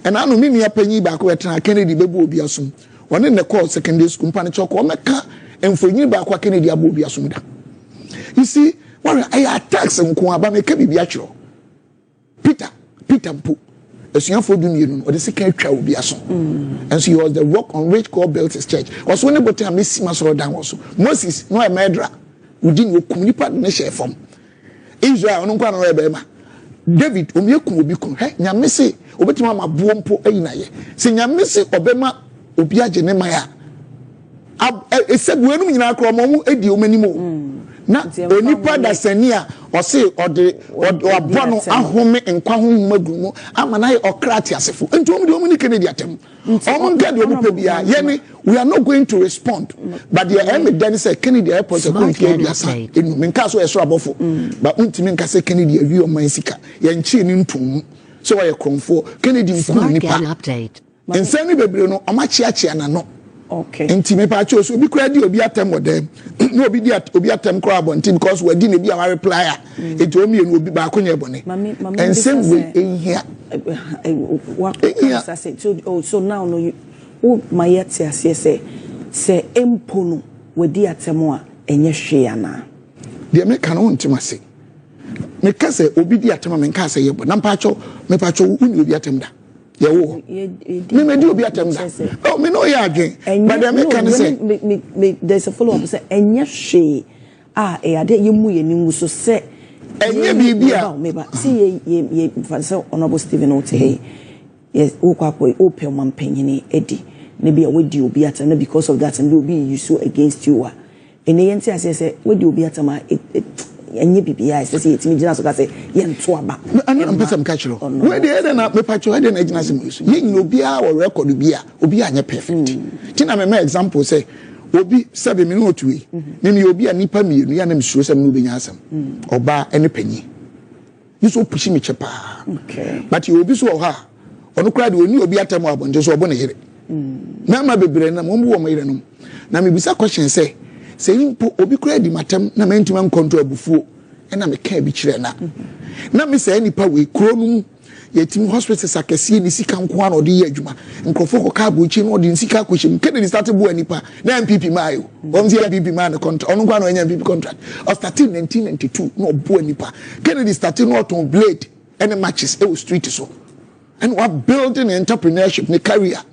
and I know me a penny back where Kennedy baby will be assumed. One in the call secondary school, Panichok, or Mecca, and for you back what Kennedy will be assumed. You see, what I attack some Kuaba, make a biatro. Peter Mpu, as young for Union, or the second child will be assumed. And so he was the rock on which God built his church. Was when about time Miss Simas down also. Moses, no a murderer, who didn't communicate the share from Israel, no one. David, Omiaku Obiku, hey, Yamisi, Obetima Buompo, Einaye. Say Yamisi, Obema, Obia Jenemaya. It said, when we are Cromo, Edi Omenimo. Not any part that Senia, or say, or Bono, Ahome, and Kwahum Magumo, Amanai or Kratiasifu, and to Dominic Canadiatem. We are not going to respond. But the enemy then said, Kennedy Airport, in Mincaso, a trouble, but Untiminka say Kennedy, a view of Mexica, Yanchin in Tum. So I come for Kennedy update. And send me, Bebrino, Amachiachi and no. Okay. Intime Pacho, so be credible, will be at them with them. No, be at them crab on team because we didn't be our replier. It told me and will be back on your bonnet. And same way in here. What I said, so now, no, you, oh, my yet say Empono, with the Atamoa, and yes, Shiana. The American own to my say. Mekase, obedient to my Casa, but Nampacho, Mepacho, will be at them. Yeah, me do be at them. Oh, me know you again. But the American say, there's a follow up say, and yes, she I did you muy and so say, and ye be see ye so honorable Stephen Ote. Yes, open one penny, Eddie. Maybe a would you be at and because of that, and will be you so against you. And the answer say, would you be at my and ye be I say it's me just say yen twaba. I'm some catcher. Where the other not me patch head and agency. Yen no beer or record beer, Obi anya perfect. Tina me example say, Obi 7 minutes we. Name you be a nipper me, and sure some moving asam. Or bar any penny. You so pushing me chapa. Okay. But you will be so ha. Or no crowd will you be at a mob and just open here. Nama be brain and one woman. Now me be a question say. Saying Obi credit matem na mentima control bufu e na me ka bi kire na na me say nipa we kronum yetim hospitals akese ni sika nko an odi ye adwuma nkofo ko ka bochi no odi sika akohim kede start bu anipa na NPP mayo won say NPP man the contract onu kwa no NPP contract of 1992 no bu anipa kede start no on blade any matches e street so and we building entrepreneurship ni career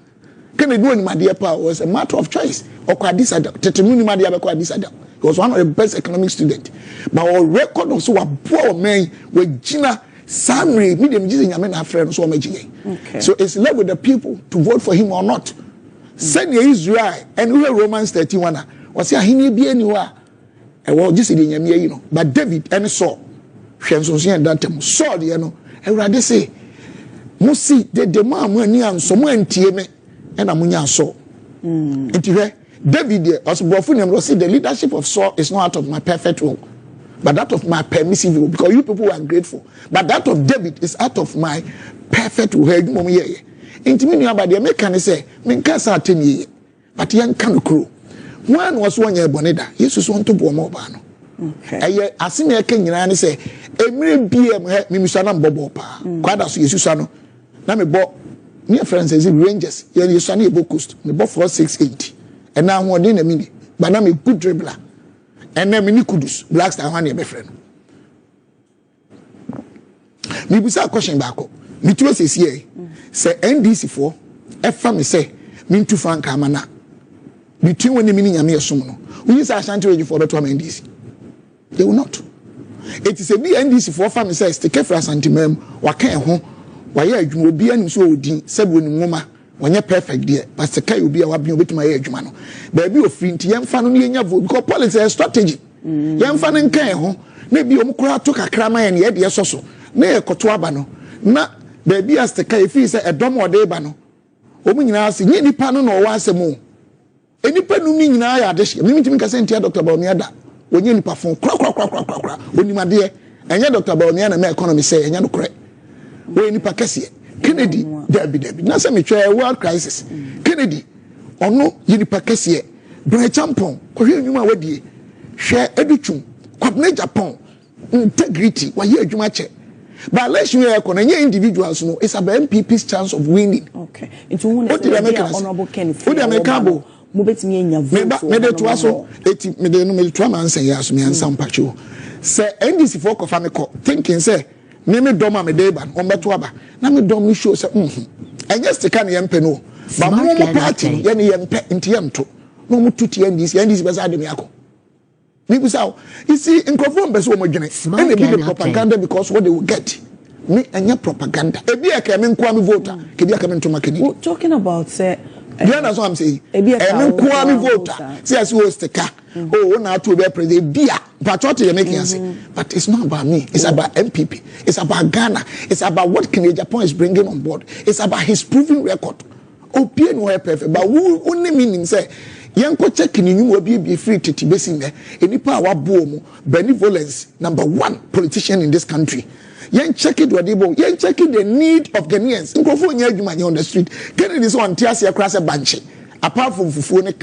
kede do ni made pa was a matter of choice. Or Kwadisada, Tetemuni Madia Kwadisada. He was one of the best economic students. But our record of so a poor man with Gina Samri, medium using Yamen friends so much. So it's left with the people to vote for him or not. Send Israel and we Romans 31 was here he be anywhere. And well, just in you know. But David and Saul, Shanson that saw the and rather say, Musi the demand money and someone TM and Amunya Saul. David, as the leadership of Saul is not out of my perfect will, but that of my permissive will, because you people are grateful. But that of David is out of my perfect will. Intimate about the American say, Minkasa 10 years, but young can crew. One was 1 year boneda, Jesus want to go more ban. I see me a king and say, a mere BM Mimisana Bobopa, quite as Yesusano. Now me bought near friends as Rangers, you sunny Bocost, me bought 468. And now one in a minute, but I'm a good dribbler. And then many kudus, black star one your friend. Me was a question back. Me too says here, say NDC4, F family say, mean to Frank Amana. Between when the meaning and me a summon. We use our shanty for the term NDC. They will not. It is a NDC4 family says, the Kefra Santimem, Waka home, why you will be an so dean, said when woman. When you're perfect, dear, Pastor Kai will be a wabi with my age, man. Baby, of free, young family in your vote, because policy is strategy. Young fan and care, maybe you took a crama and yet, yes, also. Nay, a cotuabano. Na, baby, as the Kai is a dom or debano. Women are seeing any panel or once a more. Any pen meaning I had this, limiting Cassentia, Dr. Balmiada, when you perform crack, when you, my dear, and your Dr. Balmiana, my economy say, and you're correct. When you Pacasia. Kennedy, Debbie. Now, some world crisis. Kennedy, or no, Yinipakesi, Agyapong, Korean Yuma share Edichum, Agyapong, integrity, why you mache. But election we are individuals, no, it's about MPP's chance of winning. Okay. Into what the honorable Ken. What the American Mubet me in your vote. Me de tuaso eti me de no me twa man say yaso me ansam pacho. Say NDC for ko fa me ko thinking say me dom am de ban on beto aba. Na me dom me show say enye stika na yempe no. Ba mo party ye ne yempe nti yemto. No mu tuti NDC be za de me akọ. You see, in Crawford, and they be the propaganda because what they will get. Me and your propaganda. Ebi a coming kwami voter. Kebi a coming to Makeni. Talking about say. You know what I'm saying? Ebi a kwami voter. See as who is the car. Oh, now to be president. Bia. But what you're making us say. But it's not about me. It's about NPP. It's about Ghana. It's about what Agyapong is bringing on board. It's about his proven record. Oh, PN no perfect. But who only meaning say. Yanko checking in you be free to Tibesing there. Any power boom, benevolence, #1 politician in this country. Yan check it what they bo, yan checking the need of Ghanaians. In Crawford, you on the street. Kennedy this one tears across a bunch. Apart from Fufone,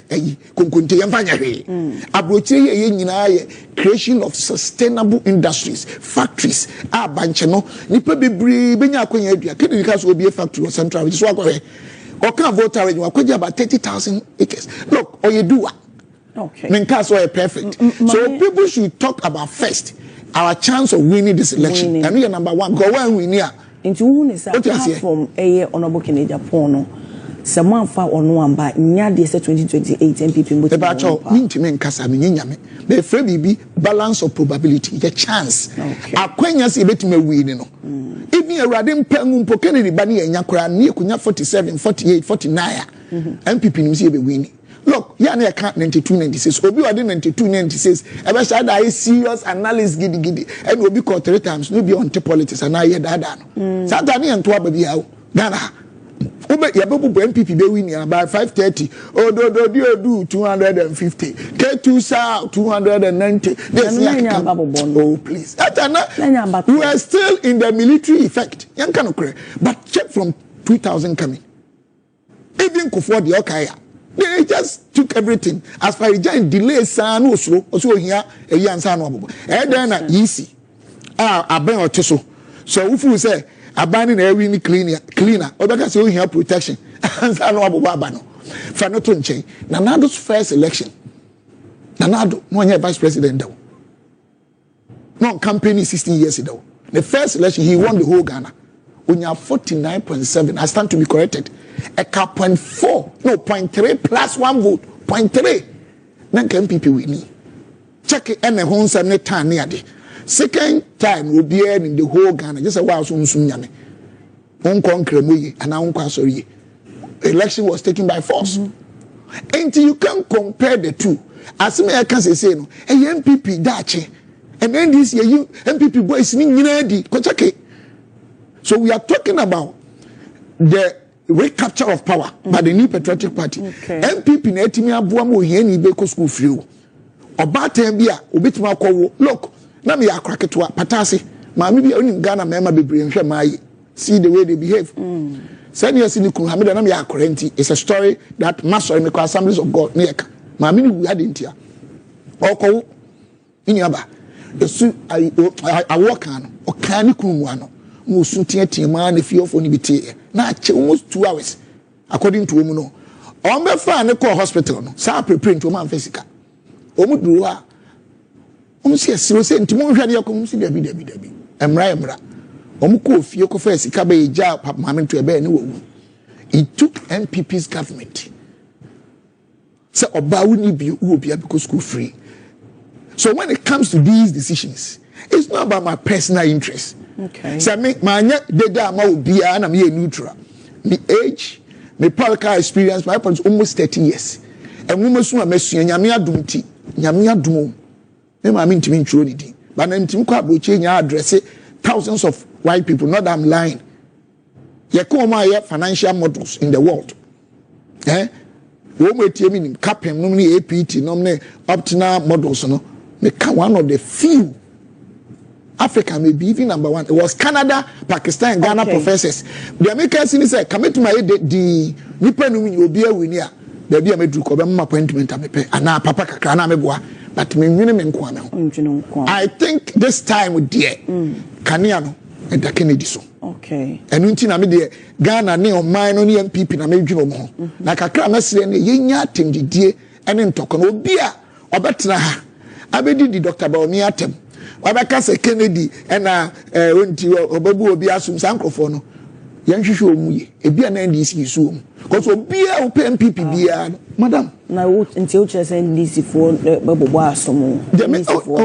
Kunkunte, and Vanyari. Abroche, creation of sustainable industries, factories, Banchano, Nipa be Benya Quenya, Kennedy will be a factory or central, which is what or can't vote when you are about 30,000 acres. Look, or you do what? Okay. Menkaso are perfect. So people should talk about first our chance of winning this election. And we are #1. Go when we near. Into who is that from a honorable Agyapong? Someone found on one by near the 2028 NPP. The battle mean to men Casa Minyame. The free be balance of probability, the chance. Akyea say bet me win. Even a radin pengun po Kennedy bani and yakra near kunya 47, 48, 49. NPP news be winning. Look, yana account 92, 96. Obi wadi 92, 96. Ever said I serious analysis giddy. And will be called 3 times. No be on to politics and I hear that. Satani and Twa baby out. Ghana. NPP be winning by 530. Oh, do 250. K2 South 290. Oh, please. We are still in the military effect. But check from 2000 coming. Even Kufuor the Akyea. They just took everything. As far as delay, san also here a young son of then easy. Aben or Teso. So if you say abandoning every cleaner, or because you have protection. And I know about Babano. Fanoton chain. Nanado's first election. Nanado, no one vice president though. No campaigning 16 years ago. The first election, he won the whole Ghana. When you have 49.7, I stand to be corrected. A 0.4, no 0.3 plus 1 vote, 0.3. Then NPP winning. Check it and the home Sunday time near the second time will be in the whole Ghana. Just a while soon yame. And now sorry. Election was taken by force. Until you can compare the two. As me I can say no, a NPP dache. And then this year you NPP boys ni. So we are talking about the recapture of power by the New Patriotic Party. NPP na etimi aboa mo hia ni be ko school free. Obata bia obetima akwo look na me yakraketwa patase maami bia onim Ghana mema bebre nhwe maayi. See the way they behave. Senior Sinikun Hamida na me yakrenti is a story that master me ko Assemblies of God neka. Maami ni we had intia. Okwo inyaba. Esu I work an okani kunu ano. Musuntia man if you for nibiti na almost 2 hours according to no on be fa ne call hospital no sa prepare to man physical omuduru a omsi asiro se ntimo hwade yakom si dabi emra omuko fie ko fa sika be ja mama to ebe ne wo it took NPP's government so oba woni bi wo bia because school free. So when it comes to these decisions, it's not about my personal interest. Okay. So me manya deda ma obi a na me neutral. Me age, me political experience, my politics almost 30 years. And we must masua nyame adum ti, nyame adum. Me ma me ntimi ntro ni din. But na ntimi kwa aboche nya address thousands of white people, not that I'm lying. Ye come here financial models in the world. We mo tie me capem no ni APT no ne optional models no. Me one of the few Africa may be even number one. It was Canada, Pakistan, Ghana professors. The Americans say, come to my the Nippon will be a winner. There be a medru cobam appointment and now Papa Kakana Meboa, but me minimum. I think this time with dear Kaniano, and da Kennedy so. Okay. And unti na me de Ghana ne o man no ne NPP na me dwene mo. Na kakra mesre ne yenya atemdidie ene ntoko no obi a obetra ha. Abedi di Dr. Baomi atem. Wabaka se Kennedy ena onti obabu obi asum sankrofo no. Yanhwehwe omuye. Ebi na NDC so omu. Because obi a o NPP bia madam na nti o chere say NDC for babo asomo.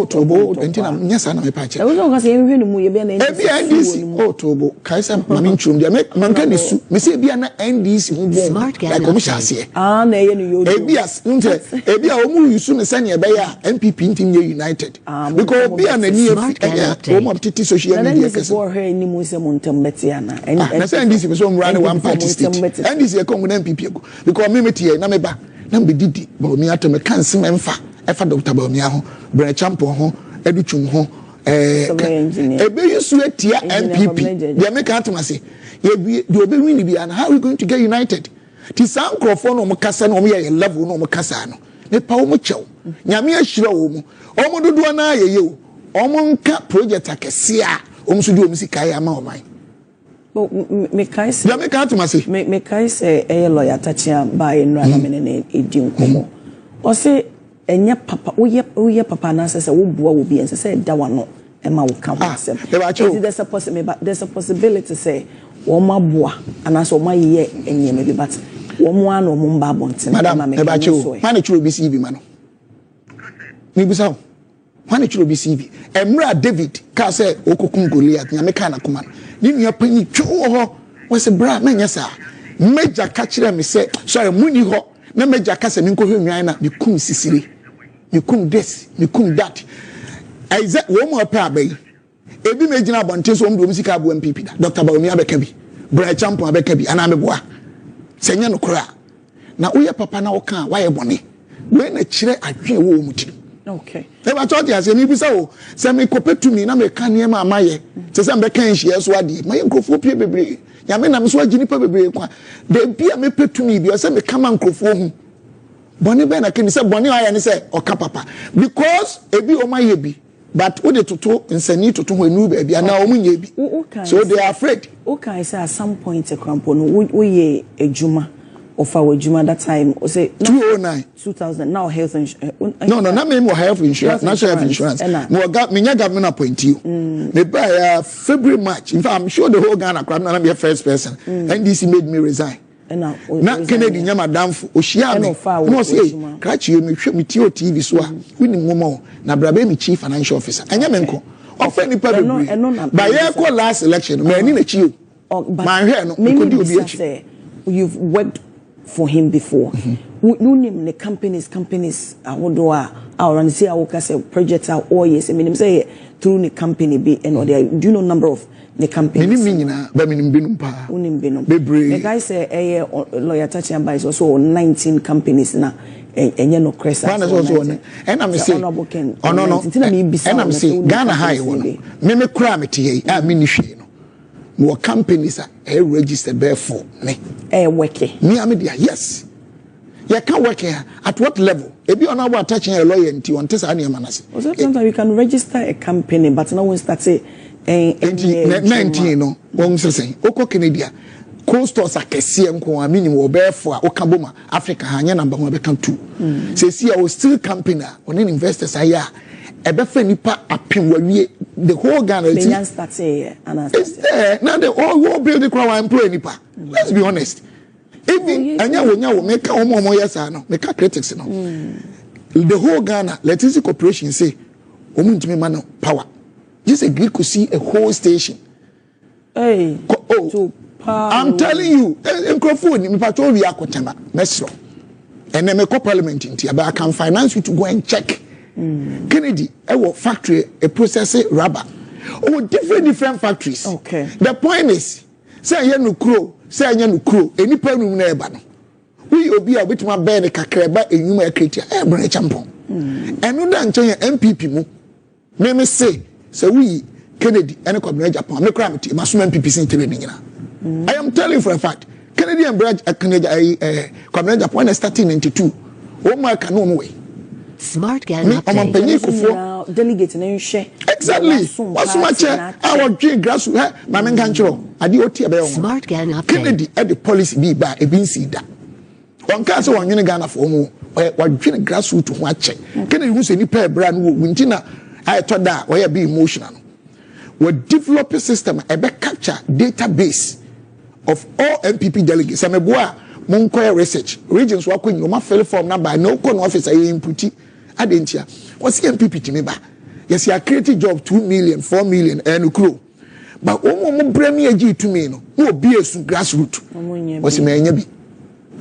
Tobo entina nyasa na me pa che. E wo so say ehwe no mu ye bia na NDC. Ebi NDC Tobo kaisa mami ntrum dia manka ni su. Me say bia na NDC hu bo. Like commercial na ye no yodo. Ebi as nte ebi a omu yusu ne sane e be ya NPP ntim ye united. Because obi a na ni efi omu titi social media kese. Na NDC for her ni mu se montam beti ana. Na say NDC be so mu run one party state. NDC e come na NPP go. Because me metie na me ba na mbedidi Baomi ato me kan se memfa efa Dr. Baomi ho bre champo ho educhum ho ebe yusu etia NPP they make atoma say ye do obe win bi and how are we going to get united ti san crofo no mo kasa no mo ye level no mo kasa no me pa wo mo chew nyame ahira wo mo omo dodo na ye o omo nka project akese a omo so di omo sika ya ma o man me kai say ya me ka atoma say me kai say e lawyer Akyea by nra na me ne edi nkomo o say enya papa wo ye papa na say wo boa wo bi en say da wa no e ma wo ka ho sem there's a possibility say wo ma boa ana so ma ye enye me bi but wo mo an wo mo mba bonten madam e ba chewo ma na chiro bi CV ma no ni bi saw ma na chiro bi CV emra David ka say okukum Goliath nya me ka na kuma ni nua pani two ho wo se bra na nya sa meja ka kire me say sorry muni ho na meja ka se me nko hwenwan na me kum sisire me kum this me kum that aiza wo mo pa abai ebi me gina bonte so mdo musika abo NPP da Dr. Baomi abeka bi bra champion abeka bi ana me boa senya no kora na wo ye papa na wo kan wa ye bone we na kire adwen wo mu ti. Okay. Eba choti ase ni bisa o se me kopetumi na me kan ne ma amaye se se mbe kan hie so ade ma ye nkrofo pie bebre ya me na me so agini pa bebre kwa de bia me petumi bi o se me kama nkrofo hu bone be na kini se bone aya ni se oka papa because ebi o ma ye bi but wo de toto nsani toto ho enu be bia na o mu nye bi so they are afraid. Okay, say at some point e krampo no wo ye ejuma of our Juma that time, or say 2000 now health insurance. No, not me more health insurance, national health insurance. More government appoint you. They buy February, March. In fact, I'm sure the whole Ghana crowd not be a first person. NDC made me resign. Not Kennedy, Madam Oshiano. No, say, catch you, me TV so. Winning Momo, Nabrabe, me chief financial officer. And Yamenko, offer any public. By your last election, man in a chill. My hair, no, maybe you've worked for him before. You name the companies ahodoa and say I say projects are all yes. I mean say through the company be and or there do you know number of the companies. The guy say lawyer Akyea by is also 19 companies now. And you know Cressa. And I'm saying and I'm saying Ghana high one. Me cry me tie I mean more companies are registered therefore me working me amedia yes you can work here at what level if you are now attaching a lawyer into on tesa ani manase sometimes you can register a company but now we start say 19 no won say oko Canada co-stores akese nko a minimum therefore okaboma Africa hanya number 1 become 2 say see I still company on investors aya ebefa nipa apem wawie the whole Ghana is there now the whole building crowd employ nipa let's be honest even anya wonya wo make omo yes no make critics no the whole Ghana electricity corporation say omo ntimi man power just agree to see a whole station I'm telling you microphone me patrol we akotema mesro and then me co parliament ntia but I can finance you to go and check Kennedy, our factory, a processing rubber. Oh, different factories. Okay. The point is, say you no crow, any problem never. We will be a bit more bad, a cakreba, a human creature, a branch champon. And no done NPP mo. May say, so we, Kennedy, and a Agyapong, no crime, must NPP in training. I am telling you for a fact, Kennedy and Branch, a Agyapong, starting 92. Oh, my canon way. Smart Gang update. Delegate na nhwe. Exactly. What's my chair? Our dream grassroots. Mama kanchiro. Adi oti abe. Smart Gang update. Kennedy at the policy be ba e bin si da. One case one yin Ghana for mu. Wa dream grassroots to ho ache. Kennedy hu se ni pair brand wo wintina I thought that we be emotional. We develop a system e be capture database of all NPP delegates. Ameboa Monkoya research regions wa kwenye ma fill form na by no kon officer e inputi adentia what's NPP to me ba yes you create job 2 million 4 million and crew but omo bremi agi to me no obi esu grassroots what's me anya bi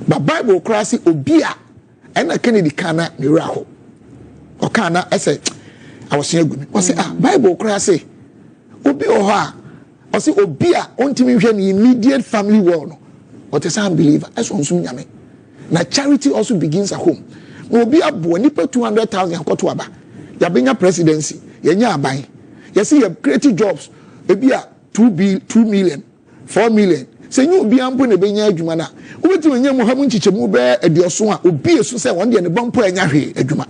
but bible class obi a na Kennedy kana miracle o kana ese awosia gumi what's bible class obi o ha o say obi a ontimi hwe ni immediate family wall no what is unbeliever as one soon yame. Now charity also begins at home. Will be a boy nipa 200,000 akoto aba. Ya benya presidency. Yenya abai. You see you creative jobs. Ebi a 2 million, 4 million. Say you be ampo ne benya adwuma na. Ubeti wenye mo hamu nchichemu be edioso a obi esu say one day ne bompo enya hwe adwuma.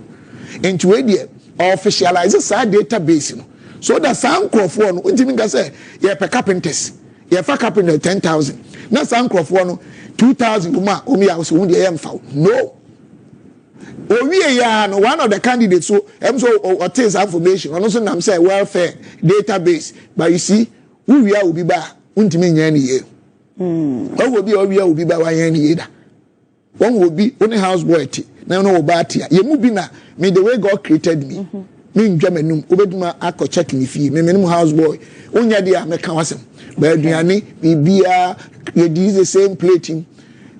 Enti we dey officialize sa database no. So that some crofo no ntimi nga say ye pe carpenters. Ye fa carpenter 10,000. Na san crofo no 2,000 umi a so wunde yam fa no owie ya no one of the candidates so obtains information ono so nam say welfare database but you see who we are obi ba untimi nya ne ye obi ba wa nya ne ye da won obi only house boy ti na no oba tia ye mu bi na me the way God created me me ndwa manum obeduma akọ check me fee me minimum house boy onya dia meka wasem ba aduane bibia ye do the same plating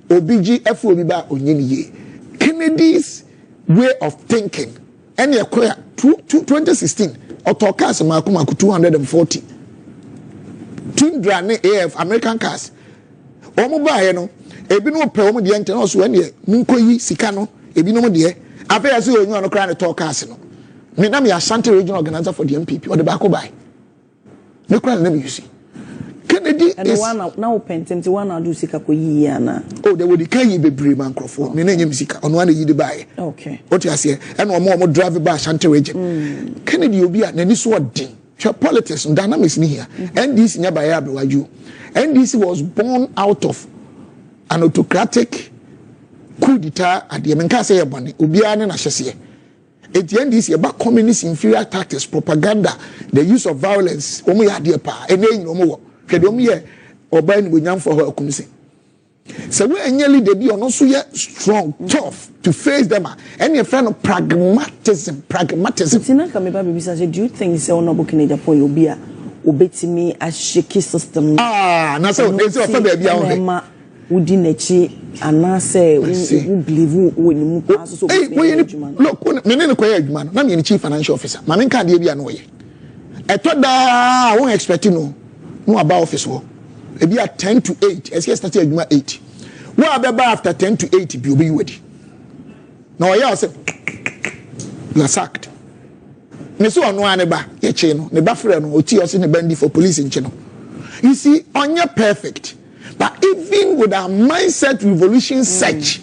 obiji efu obi ba onye ne ye Kennedy's way of thinking and ye 2016 autocars makuma 240 Tindrane AF American cars omo ba ye no ebi no pe omo de ente no so ene nkoyi sika no ebi no mo de afia se onyu no kra ne talk cars no me na me Ashanti regional organizer for the NPP or the back by me kra na me you see Kennedy and is one now pentemti one na do sika ko yi ana oh they would can yi bebre man crofo me na nyem sika ono na yi de bae okay what you say and omo drive by Ashanti region Kennedy obi a nani so odin hwe politics and dynamics ni here NDC nya bae abewaju NDC was born out of an autocratic coup d'etat at the menka say ebone obi a ne na hyese at the end this year back communist inferior tactics propaganda the use of violence omo ya de pa enenyi omo wo hwede ye oba ni bonyam for her akumse so we enyeli de bi ono so ye strong tough to face them and your friend of pragmatism tina ka me ba bibisa say do you think say ono book in Agyapong obi a obetimi a shaky system na so they say ofa ba bia wo wudi nechi ana say we believe we ni pass so look me ne ko ye adwuma na me ni chief financial officer ma me nka de bia no ye eto da won expect no about office wo e be at 10 to 8 as you start adwuma 8 wo abeba after 10 to 8 bi obi wedi na o ya say you are sacked me so ono ane ba ye che no ne ba frɛ no oti o se ne bandi for police nche no you see onya perfect but even with our mindset revolution search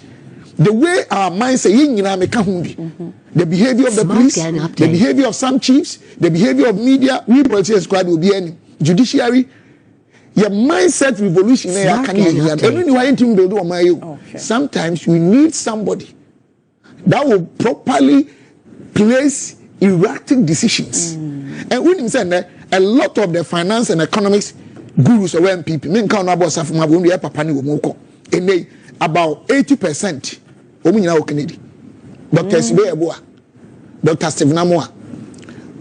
the way our mindset yinyina meka hu bi the behavior of the police the behavior of some chiefs the behavior of media we politicians squad will be any judiciary your mindset revolution sometimes you need somebody that will properly place erratic decisions and when you say a lot of the finance and economics gurus or NPP men count about safuma bo we papa ni wo moko ene about 80% omunyina wo Kennedy Dr. Sibe Eboa Dr. Stephen Amoa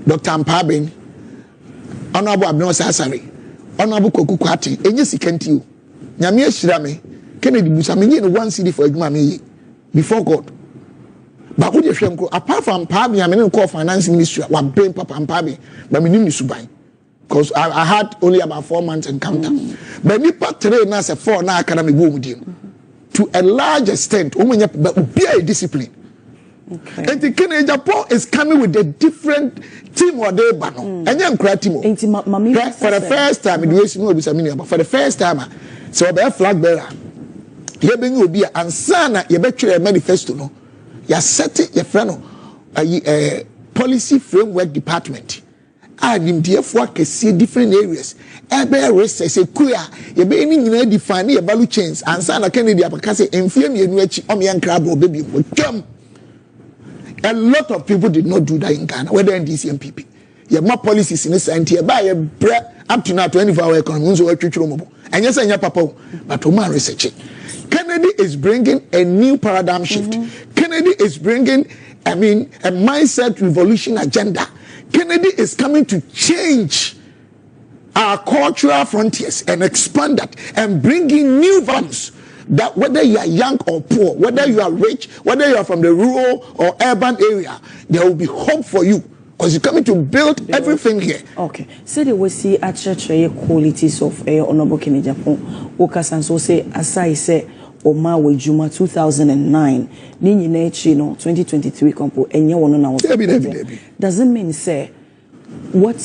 Dr. Mpaben Honorable Abno Sasari Honorable Koku Kwati enye sikanti o nyame ahira me Kennedy busa me no 1 cedi for adwuma me before God but wo de hwem ko apart from Mpaben me no call finance ministry wa brain papa Mpaben but me nim ni suban because I had only about 4 months encounter but nipa 3 na say 4 na akara me bo mudi to a large extent omunya be a discipline. Okay. And the Agyapong is coming with a different team or they bano. And young team. For the first time, for the first time, so be a flag bearer. You be and sana you bet you a manifesto no. You set it your friend policy framework department. And therefore can see different areas. Ebe risk say kuya ye be any nyina define your value chains and say na Kennedy apakase emfie mienu achi o me yankra bro baby twam. A lot of people did not do that in Ghana, whether in DC NPP. You have more policies in this entity. Buy a bread up to now 24-hour economy. And yes, and papa, but woman research it. Kennedy is bringing a new paradigm shift. Kennedy is bringing, a mindset revolution agenda. Kennedy is coming to change our cultural frontiers and expand that and bring in new values. That whether you are young or poor, whether you are rich, whether you are from the rural or urban area, there will be hope for you because you're coming to build everything here. Okay. So they will see actually qualities of Honorable Nhyieaso. Okasan so say aside say Oma Wejuma 2009, Nhyieaso 2023 compo enye wono na was. Doesn't mean say what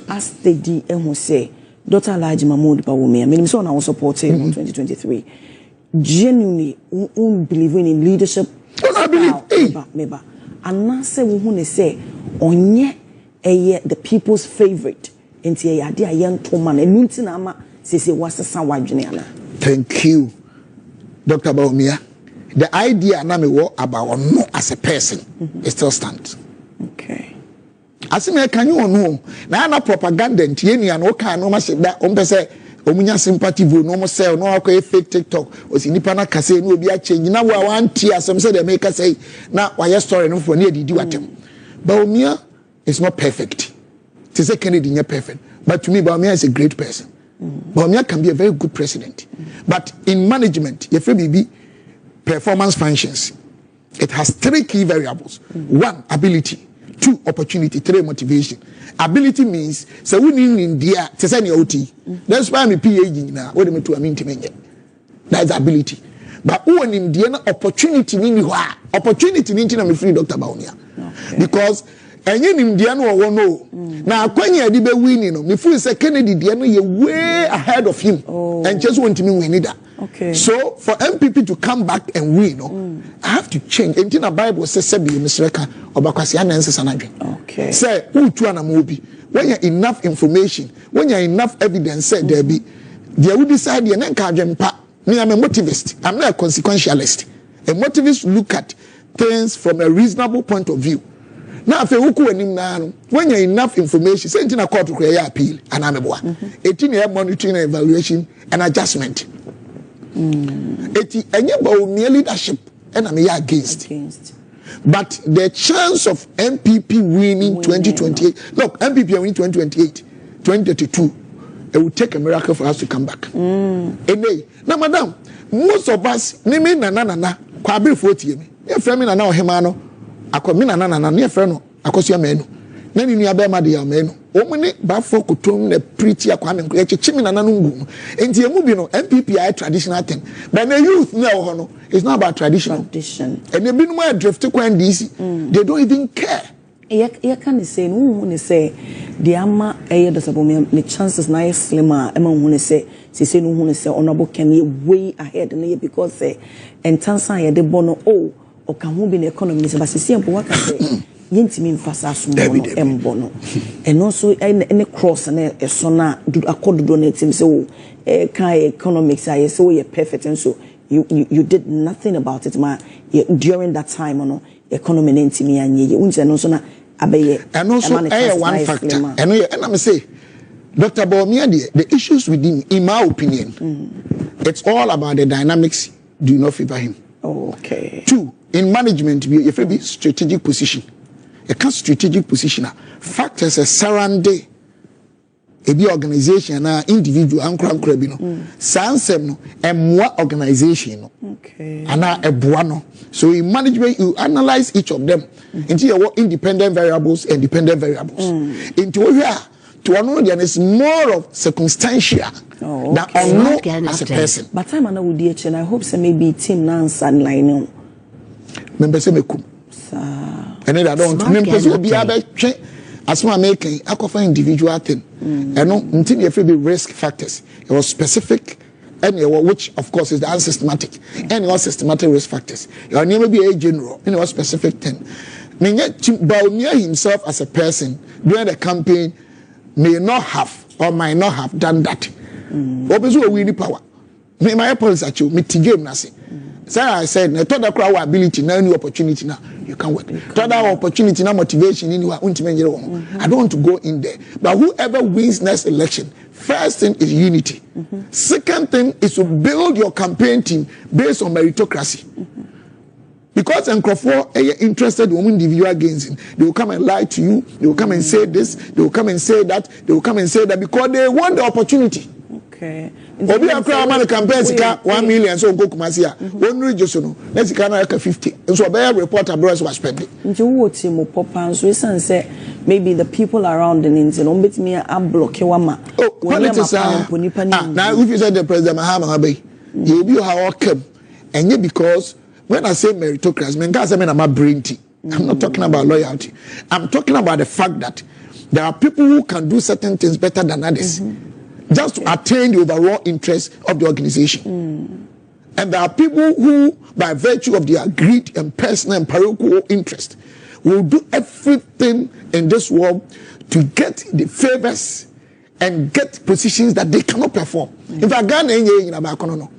as they di say Dr. Alhaji Mahmoud Bawumia. I mean so na was supported in 2023. Genuinely believing in leadership. I believe. And now say we say onye the people's favorite. Enti ya dia young Toman and Nuntinama say what's the sound. Thank you, Dr. Bawumia. The idea na me wo about no as a person it still stands. Okay. As me can you know na propaganda ntie nua no ka no ma se da o mpese omunya sympathy vote no mo sell no akwa fake TikTok o si nipa na kase no obi a change na wa wanti asem say the make say na why story no for na edidi watem. Bawumia is not perfect. To say Kennedy is perfect, but to me Bawumia is a great person. Bawumia can be a very good president. But in management, if you be performance functions, it has 3 key variables. 1, ability. 2, opportunity. 3, motivation. Ability means so we in India to send your OT. That's why I'm a PhD now. What do I mean to me? That's ability. But who in India opportunity mean opportunity means I'm free Dr. Bawumia. Because any Indian or no. Now when you be winning, me feel say Kennedy you're way ahead of him. And just want to me win that. Okay. So for NPP to come back and win, I have to change. And in the Bible says Sebi Misreka Obakwasi Anenses Anadri. Okay. Say when you enough information, when you enough evidence said there be they will decide the me I'm a motivist. I'm not a consequentialist. A motivist look at things from a reasonable point of view. Now if when you enough information, say in a court to create appeal and I'm a boy. 18-year monitoring and evaluation and adjustment. And you leadership and I'm against. But the chance of NPP winning 2028, look, NPP winning 2028, 2032, it will take a miracle for us to come back. Now, madam, most of us, name na kwabe 40 me. Your friend na na ohemano, akwamina na near friend, akosia menu. Nani ni abema de ya menu. Omune bafo kutum na preach ya kwame nkuye chimi na nanungu. Enti emu bi no NPP are traditional thing. But the youth na ho no, it's not about tradition. And they be no drift kwan DC. They don't even care. You can say no one say the ama the sabomia the chances na slimmer ema one say no one say honorable can way ahead and because say and tansan ye de bono o kan ho bi na economy say but say mpo waka say yentimi mfasa so no embono and also any cross na eso na akododo na team say kan economics I say we perfect and so you did nothing about it ma during that time no economy ntimi anye unje no so na abeye and also one factor and I'm say Dr. Bawumia the issues with him in my opinion it's all about the dynamics do not favor him. Okay. 2, in management be if be strategic position a strategic position factors a surrounding a be organization na individual ankra bi no sansem no emwa organization no okay ana eboa no so in management you analyze each of them into your independent variables and dependent variables into here to know there is more of circumstantial than unknown as a person. But time na would DH and I hope say maybe team na answer line no member say mekum and I don't member so be aba as my making akofa individual thing and no until you feel be risk factors it was specific and which of course is the unsystematic and your systematic risk factors your name be a general and your specific thing Baumia himself as a person during the campaign may not have or might not have done that. Obviously, we need power. My policy actually mitigate nothing. So I said, "Na toda crowd ability, na new opportunity now you can work. Toda opportunity, na motivation, in I don't want to go in there. But whoever wins next election, first thing is unity. Second thing is to build your campaign team based on meritocracy. Because Nkrofo are interested in individual gains, they will come and lie to you. They will come and say this. They will come and say that. They will come and say that because they want the opportunity. Okay. Obi akra man campaign sika 1 million so go Kumasi a one register no let's sika na 50 so be report abroad was spending nti wo timo popa so isan say maybe the people around the nti no betimi a block wama politics now if you said the president Mahama Abai you be how come and because when I say meritocracy men can say me na my brain tea. I'm not talking about loyalty. I'm talking about the fact that there are people who can do certain things better than others. Just to attain the overall interest of the organization. And there are people who, by virtue of their greed and personal and parochial interest, will do everything in this world to get the favors and get positions that they cannot perform. In fact, Ghana in Abakono.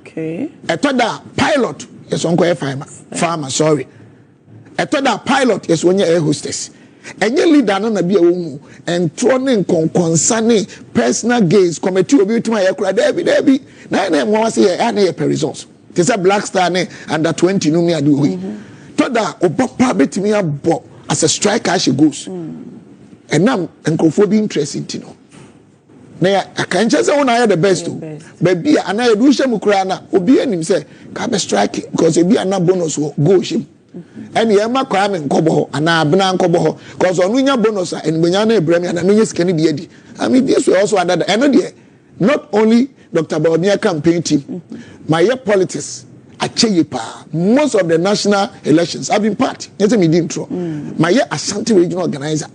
Okay. I thought that pilot is Uncle farmer, sorry. I thought that pilot is one air hostess. And your leader no na be a and turning concerning personal gains committee obi to my Debbie na one say any per results. They say Black Star under 20 no me adu we. Toda obopa betimi abo as a striker she goes. And now Nkrofo be interested you know. Na I can just say una the best but be ana edu hye mukura na obi anim say ka be strike because e be ana bonus go him. And the Emma Kwame Kobo and Abna Kobo, because on Winya bonus and Bunyana Bremia and Minis Kennedy. I mean, this will also add that another not only Dr. Baumia campaign team, my politics, Akyea, most of the national elections have been part. Yes, I didn't throw. My Ashanti regional organizer.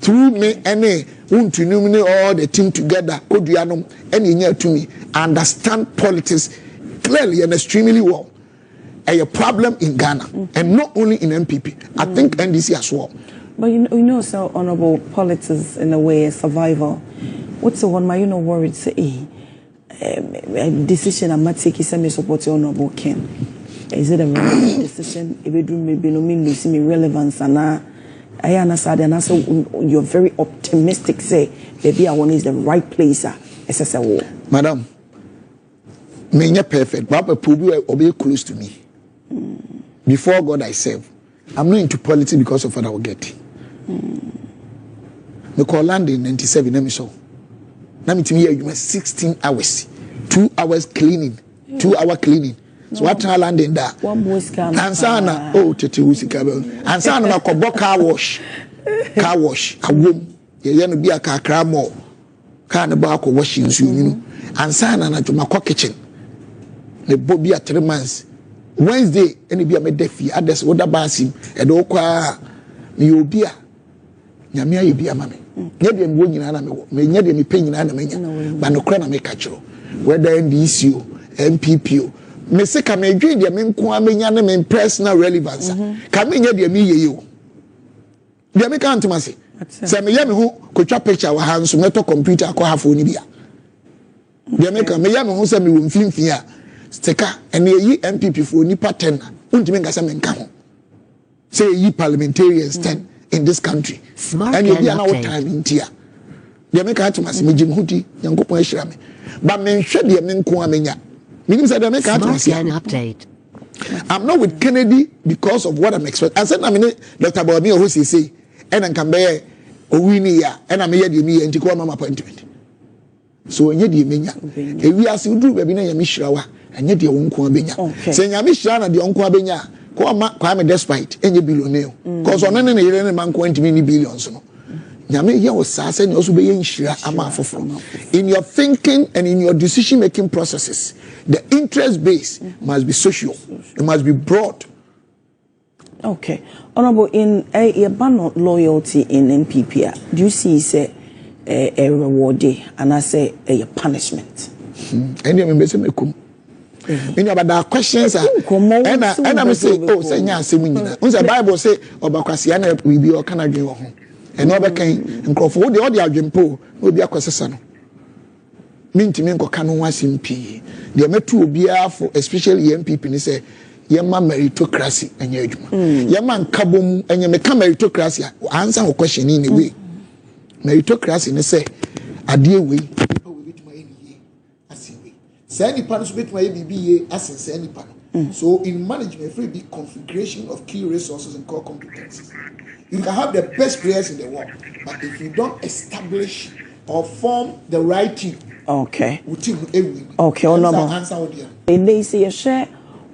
Through me, any whom to nominate all the team together, could you know any near to me, understand politics clearly and extremely well. A problem in Ghana and not only in NPP. I think NDC as well. But you know, so honorable politics in a way, survival. What's the one my worried say? Decision I'm not taking semi support honorable Ken. Is it a right decision? If it maybe no mean see me relevance and I understand and also you're very optimistic. Say maybe I want is the right place. SSL. Madam, me not perfect, but will be close to me. Before God I serve. I'm not into politics because of what I will get. Me call land in 97 let me show. Now me to me you 16 hours. 2 hours cleaning. 2 hour cleaning. So what I land in there? One boy scam. Ansana oh tete usika be. Ansana na kobo car wash. Car wash. Awom. Ye no bi aka kra mo. Car na ba ko wash nsu ni no. Ansana na to makọ kitchen. Ne bo bi 3 months. Wednesday, any be a medefi, others would have basim, and okwa, Niobia, Yamia, you be a mammy. Never am winning an animal, may never be paying an animal, but no crana make a show. Whether NDC, NPP, Messika may dream the men Kwame in personal relevance. Come in your me you. The American to Massy. Some yam who could chop picture our hands to metal computer, call half Unibia. The American may yam who send me with film fear. Steka and ye NPP for nipa 10 untimenga samenka say ye parliamentarians 10 in this country smart and you be an time in tia they make out to masimijim hudi yankopon ehira me but men hwe de men ko amenya meaning say they make out to update. I'm not with Kennedy because of what I'm expecting. I said I mean Dr. Baumia who say and can be owini ya and I me me entiko mama appointment so enye de menya e wi ase udu ba bi na yami hirawa enye de wonko abenya se nyame hira na de wonko abenya ko ma kwa me despite enye billionaire cause ono ne yire ne man ko ntimi ni billions no nyame ye wo sa se ne oso be ye nhira ama afoforo in your thinking and in your decision making processes the interest base must be social, it must be broad. Okay, honorable, in a ban of loyalty in NPP, do you see say a reward and I say a punishment? And you may say Many about the questions are and I say, oh, say, Nhyieaso, the Bible say, Obakwasiana will be or Canada home. And over came and Crawford, the audio Agyapong will be a question. Mintiminko Kano was in P. The metro be for especially NPP, and say, Yama meritocracy and Yajma. Yaman Kabum and Yamaka meritocracy. Answer a question in a way. Meritocracy, and say, a dear way, people will be my NPP. Any panels with my BBA as any panel. So in management, free big configuration of key resources and core competencies. You can have the best players in the world, but if you don't establish or form the right team, okay, honorable answer. They say share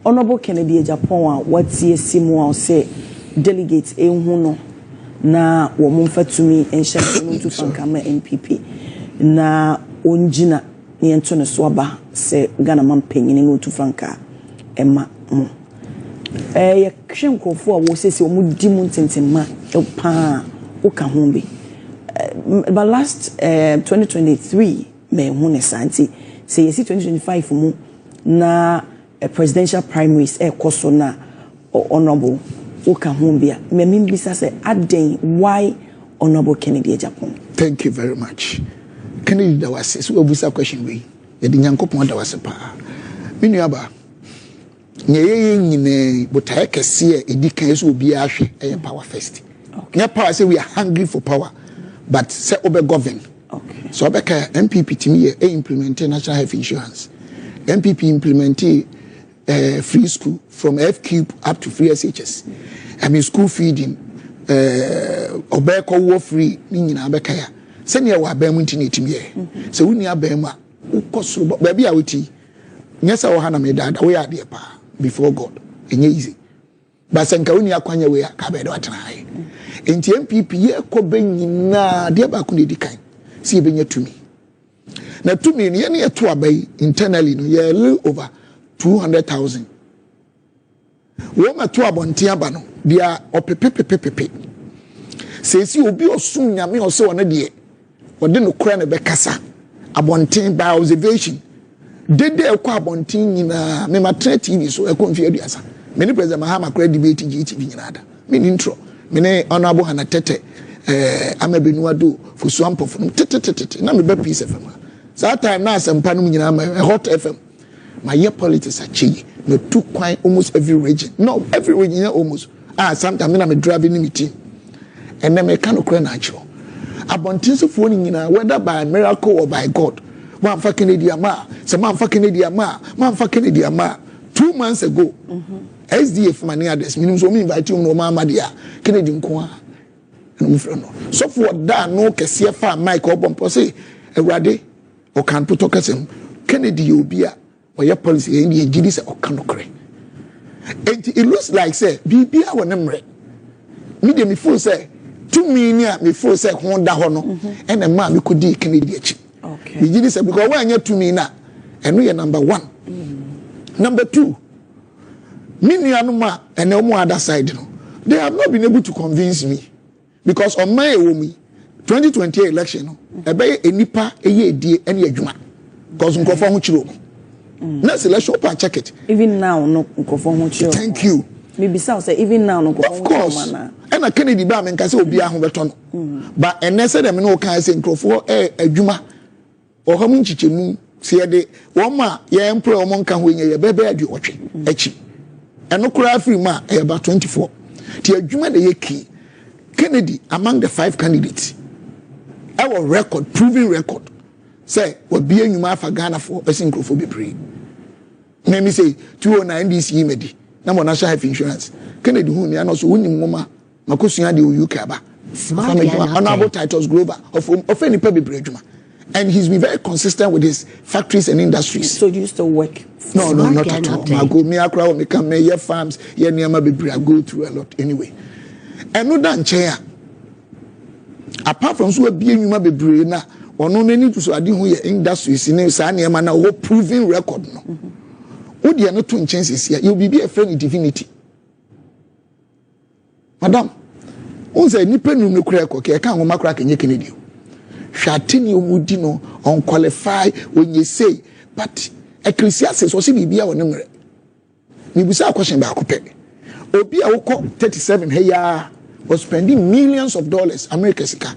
honorable Kennedy Agyapong. What's the Simo say delegates Ehuno na womunfa to me and share to Fankama NPP na unjina. Ni Antonio Swaba se Ghana man penyin to Franca Emma ye kwen kofo a wo sese omu di mu ntentema pa o ka ho bi but last 2023 me hu ne santi say yesi 2025 mu na presidential primaries koso na honorable o ka ho bi a me mbisa say aden why honorable Kennedy Agyapong. Thank you very much. Kennedy that was so obusa question we e di Nyankopon that was pa minu aba nyeye nyine botae kese e di kan so obi ahwe e power first. Okay. Power say we are hungry for power but say obe govern. Okay. So obeka NPP timi e implement national health insurance. NPP implement free school from FQ up to free SHS. I mean school feeding obeka wo free ni nyina obeka ya. Senior wa be mu ntini etimi ye se wuni aba mu a ukosoro ba bia woti nyesa wo hana me dada we ade pa before God enye easy ba senka wuni akwanya we ka be do atena hai enti NPP ye ko benyina de ba ku ne dikan se ye benya tumi na tumi ne ye ne to abai internally no ye little over 200,000 wo ma to abonte aba no dia opepepepepe se si obi osun nyame o se wona de wode no kura ne bekasa abonten by observation dede ekọ abonten nyina me matra TV so ekọ mfi aduasa me ni president Mahama kura debate GTV nyina da me ni intro me ne honorable Hana Tete amabenuado fusuampo fun tete na me be peace FM that time na asempa no nyina ma hot FM my year politics achi me took quite almost every region no every region almost sometimes me driving in meeting and then me can okra natural abontinso fo ni nyina whether by miracle or by God man fa Kennedy ama se man fa Kennedy ama 2 months ago SDF money others minimum so me invite you no mama dia Kennedy nko a no friend no so for that no kese fa Mike obompo say ewrade o kan to kasem Kennedy obi a oya policy e gidi se o kan okre it looks like say bibia wonemre me dey me feel say to me near me feel say honda ho no and a man me could di Kennedy achi okay me gidi say because when you to me na eno ye number 1 number 2 me nuanu ma and omo other side no they have not been able to convince me because on my me 2020 election no e be enipa eye edie ene adwuma because nkofo ho chiro na selection pa check it even now no nkofo ho chiro thank you maybe say even now no nkofo of course and a Kennedy ba men kase obi ahun beto no but ene se dem no kan se nkofo adwuma o ha mu nchichemu se de wo ma ye employ o monka ho nye ye bebe adu otwe achi eno kura free ma e ba 24 ti adwuma de ye ki Kennedy among the 5 candidates our record proving record say we be enyuma afa Ghana for person nkofo be pray na me say 209 this year medi na mo national health insurance Kennedy hu me no so woni mmoma makosua de UK aba honorable titles global of any people be adwuma and he's been very consistent with his factories and industries. So do you still work? No, not at all. I go me akra me come me farms ye niama be I go through a lot anyway. And no dan chair. Apart from so be enyuma bebre na ono nani to so ade hu ye industries ni sa niama na wo proving record no. Wo de no to chances here you be a friend divinity. Madam, unse nipa nu no kura ko ke ka ho makra kenye Kennedy. Shatini umudi no unqualified when you say, but Ecclesiastes was bibia wo nemre. Me busa question ba akopɛ. Obi a wokɔ 37 heya was spending millions of dollars America sika.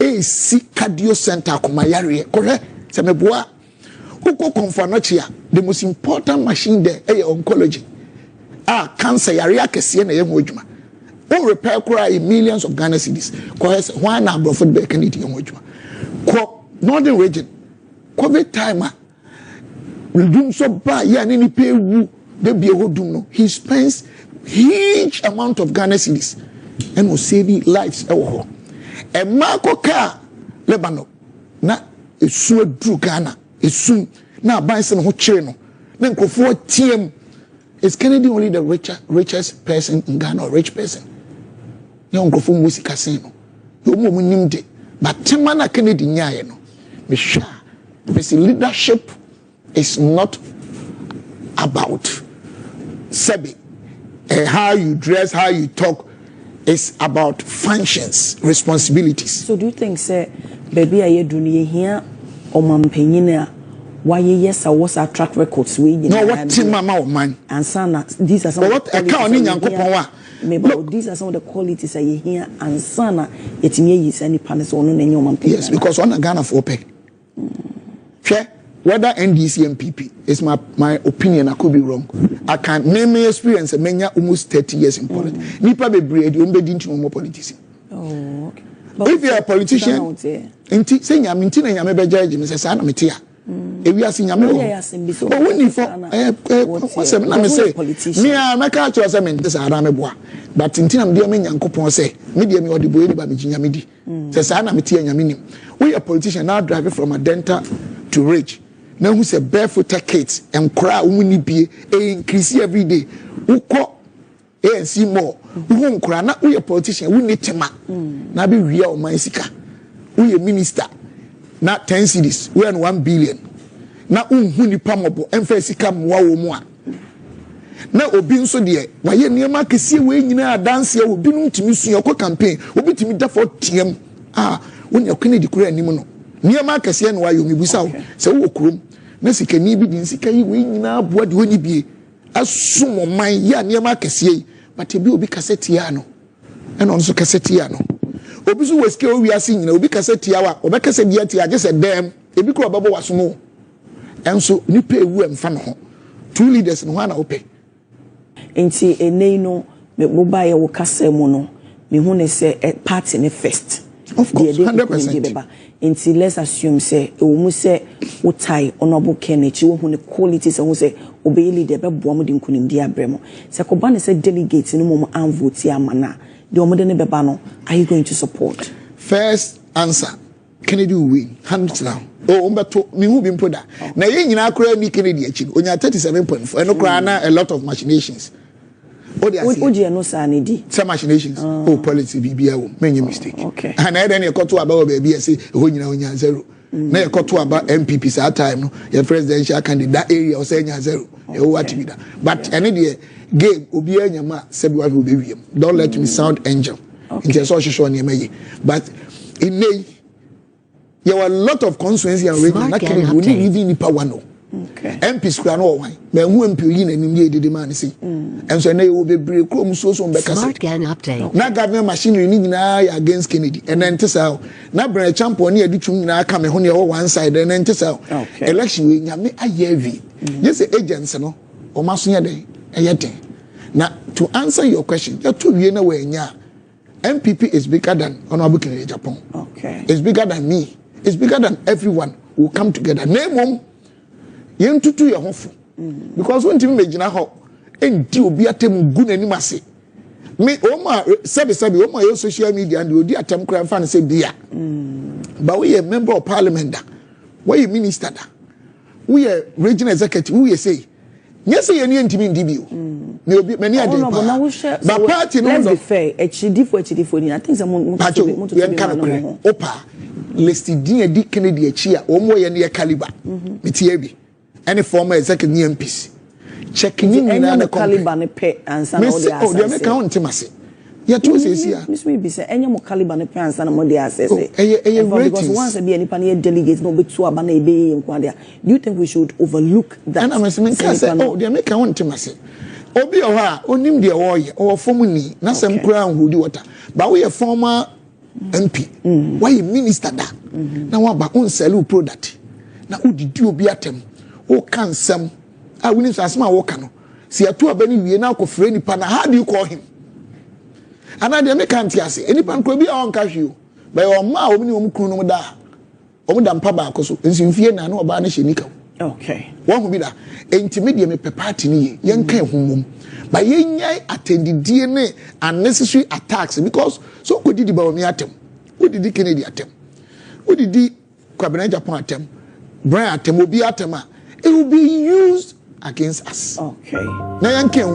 AC cardio center komayare. Correct? Se meboa. Wokɔ Konfanochia, the most important machine there is oncology. Cancer yare akɛseɛ na yɛ ho adwuma. Won repair kura in millions of Ghana cedis. Cause one number of football can eat young adwuma. Ko northern region. COVID time dum so ba ya ni pay wu de be ho dum no. He spends huge amount of Ghana cedis and was saving lives ewo. E Marco car Lebanon na esu adru Ghana esu na abanse no ho kire no. Na nkofo tiem is Kennedy only the richest person in Ghana, or rich person? Young Grofo Musika Seno. You woman named it. But Timana Kennedy Nhyieaso. Misha. Because leadership is not about Sebi. How you dress, how you talk. It's about functions, responsibilities. So do you think, say, baby, I do here or Mampenina? Why yes, I was our track records. We no what team mama man and sana. These are some what these are some of the qualities I hear and sana. It me is any panels on your man. Yes, because on a Ghana for pay. Whether NDC NPP is my opinion. I could be wrong. I can't name my experience. Many almost 30 years in politics. Nipa be breed. You be into more politics. Oh, okay. If you are a politician, inti say you minti na you me be judge me say sa na metia. Ewi ase nyame ho. But when you for what's na me say me a make a cho say me say ara me boa. But intinam de me nyankopon say me de me odibo eni ba me nyame di. Say sa na metia nyame nim. We a politician now driving from Adenta to Ridge. Now who say barefoot kids and cry woni bie increase every day. Ukọ ANC more. Who nkra na we a politician we need tema. Na be wi o man sika. We a minister. Not 10 cities, we are 1 billion. Now, nipa mobo, emphasica mwa wo Now, Obin so dear, why ye near market see we in a dance here will be no to miss your campaign, will be to me for TM. When you're Kennedy Kura Nimono. Near market see and why you may be so. So, Okrum, Messi can be in Sika, we now what do you be? As soon as my ya near market see, but you will be Cassetiano and also Cassetiano. Obisu was kill we are seeing obi kase tiawa obekase bia tia just a dem ebi kro babo wasomo enso nipa ewu emfa no ho two leaders no na ope enti enei no me boba ye wo kase mu no me hu ne se party ne first of course 100% enti let's assume say e wo mu se wo tai honorable Kennedy wo hu ne qualities e hu se obe leader be boa mu de nkunim di abremo se ko ba ne se delegate no mo an vote amana. Are you going to support? First answer, Kennedy will win. Hands down. Oh, umbeto me who been put that. Now you na kura ni Kennedy achieve. Onya 37.4. Eno kura na a lot of machinations. Oje no sa ni di. Some machinations. Oh, politics bibia wo. Make a mistake. Okay. And I then you got to about baby say ho nyina onya zero. Now you got to about NPP sa time no. Your presidential candidate that area or say nya zero. You what to be that. But any day game obi anyama sebi will be wiem. Don't let me sound angel. Okay. So show on your but in May there were a lot of constituency and region that can even nipa one. Okay. MP square no why. Me hu MP yi na nim ye de man say. And so na you be break krom so mbeka say. Update. Na government machinery ni nyina against Kennedy. And then tesa na brand champion ni adutwum nyina aka me ho ne one side and then tesa. Election we nyame ayevi. Yes agents no o maso nya den. Now, to answer your question, NPP is bigger than Honorable Agyapong. Okay. It's bigger than me. It's bigger than everyone who come together. Name them. You to your home. Because when you imagine how, and you be at them good any massy. Me, Oma, Sabi, Oma, social media, and you dear Tam Cram fan say, dear. But we are member of parliament. We are minister. We are regional executive. We say. Yes, you need to be in DBU. Many are doing but party no. Let's be fair. HD for I think someone Opa listed D Kennedy Akyea or more near caliber. Mitiebi. Any former executive MPs. Checking in the caliber and some of the account intimacy. Yeah, to say here. Miss me be say any more caliber no plans and more dey assess it. Because once be any pan delegate no be to abana be in kwadia. Do you think we should overlook that? And I'm saying oh, they make I want to say. Obi oha onim de or formuni na sem kura hudi water. But we a former MP. Why a minister da? Na wa ba on sell product. Na udidi obi atem. O kan sem. I win asma wo kan no. Si atu abani wie na akofre nipa na how do you call him? And I make antiase. Any pan could be on cash you. By your ma, omni omkunu da. Omdam paba koso. Nsimfie na no oba na shenika. Okay. One will be that intermediate me party ni yen kan humum. But yen yai attend the DNA unnecessary attacks because so could did the Baomi atem. Who did the Kennedy atem? Who did the Agyapong atem? Brian atem will be atema. It will be used against us. Okay. Now yen can